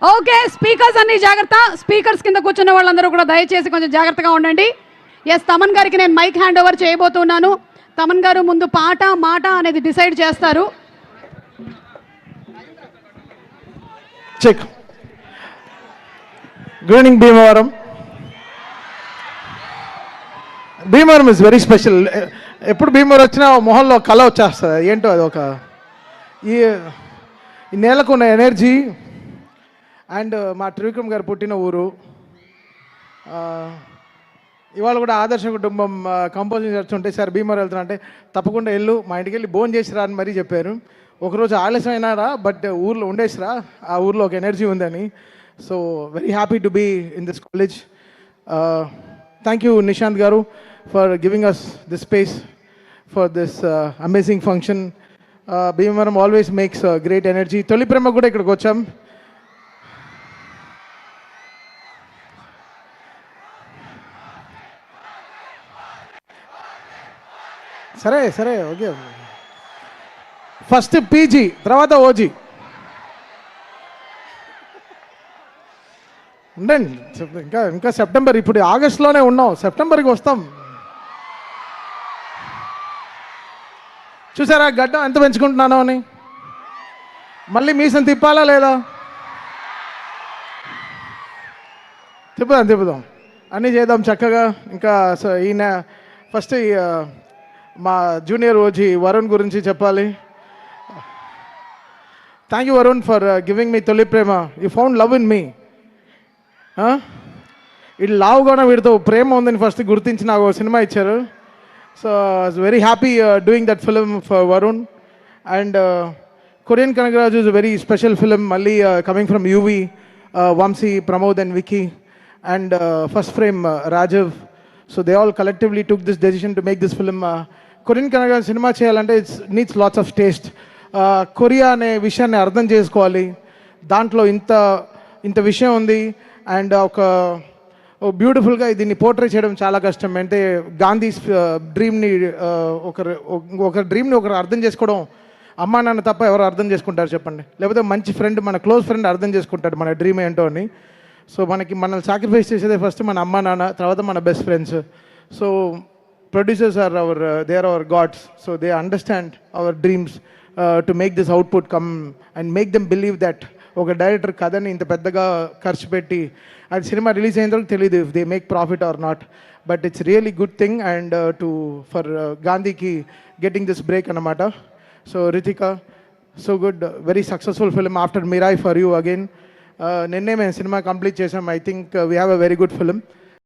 Okay, speakers అన్ని జాగ్రత్త. Speakers కింద కూర్చున్న వాళ్ళందరూ కూడా దయచేసి కొంచెం జాగ్రత్తగా ఉండండి. ఎస్, తమన్ గారికి నేను మైక్ హ్యాండ్ ఓవర్ చేయబోతున్నాను. తమన్ గారు ముందు పాట మాట అనేది డిసైడ్ చేస్తారు. Check. Good evening Bhimavaram. Bhimavaram is very special. ఎప్పుడు భీమవరం వచ్చినా మొహంలో కళ వచ్చేస్తుంది. ఏంటో అది ఒక ఈ నేలకు ఉన్న ఎనర్జీ అండ్ మా త్రివిక్రమ్ గారు పుట్టిన ఊరు. ఇవాళ కూడా ఆదర్శ కుటుంబం కంపోజింగ్ చేస్తుంటే సార్ భీమవరం వెళ్తున్నా అంటే తప్పకుండా వెళ్ళు, మా ఇంటికి వెళ్ళి భోజనం చేసిరా అని మరీ చెప్పారు. ఒకరోజు ఆలస్యం అయినారా, బట్ ఊర్లో ఉండేసిరా, ఆ ఊర్లో ఒక ఎనర్జీ ఉందని. So very happy to be in this college. Thank you Nishant గారు for giving us this space for this amazing function. Bhimavaram always makes great energy. Tholi Prema కూడా ఇక్కడికి వచ్చాం. సరే సరే ఓకే. ఫస్ట్ పీజీ, తర్వాత ఓజీ. ఉండండి, ఇంకా ఇంకా సెప్టెంబర్, ఇప్పుడు ఆగస్టులోనే ఉన్నాం, సెప్టెంబర్కి వస్తాం. చూసారా గడ్డం ఎంత పెంచుకుంటున్నానో అని. మళ్ళీ మీసం తిప్పాలా లేదా? తిప్పుదాం అన్నీ చేద్దాం చక్కగా. ఇంకా ఈయన ఫస్ట్ మా జూనియర్ ఓజీ వరుణ్ గురించి చెప్పాలి. Thank you Varun for giving me Tholi Prema. You found love in me. వీళ్ళు లావుగా వీడితో ప్రేమ ఉందని ఫస్ట్ గుర్తించి నాకు సినిమా ఇచ్చారు. So I was very happy doing that film for Varun. And Korean Kanagaraju is very special film, మళ్ళీ coming from UV, Vamsi, Pramod and Vicky and first frame రాజవ్. So they all collectively took this decision to make this film. Korean Kanagaraju సినిమా చేయాలంటే it's needs lots of taste. Korea అనే విషయాన్ని అర్థం చేసుకోవాలి, దాంట్లో ఇంత విషయం ఉంది. అండ్ ఒక బ్యూటిఫుల్గా దీన్ని పోర్ట్రే చేయడం చాలా కష్టం. అంటే గాంధీ డ్రీమ్ని ఒక డ్రీమ్ని ఒకరు అర్థం చేసుకోవడం, అమ్మా నాన్న తప్ప ఎవరు అర్థం చేసుకుంటారు చెప్పండి? లేకపోతే మంచి ఫ్రెండ్, మన క్లోజ్ ఫ్రెండ్ అర్థం చేసుకుంటాడు మన డ్రీమ్ ఏంటో అని. సో మనల్ని సాక్రిఫైస్ చేసేదే ఫస్ట్ మన అమ్మా నాన్న, తర్వాత మన best friends. So producers are they are our gods. So they understand our dreams to make this output come and make them believe that ఒక డైరెక్టర్ కథని ఇంత పెద్దగా ఖర్చు పెట్టి అది సినిమా రిలీజ్ అయిన తర్వాత తెలియదు if they make profit or not. But it's really good thing and for గాంధీకి గెటింగ్ దిస్ బ్రేక్ అన్నమాట. So Ritika, so good, very successful film after Mirai for you again. నిన్నే మేము సినిమా కంప్లీట్ చేసాం. I think we have a very good film.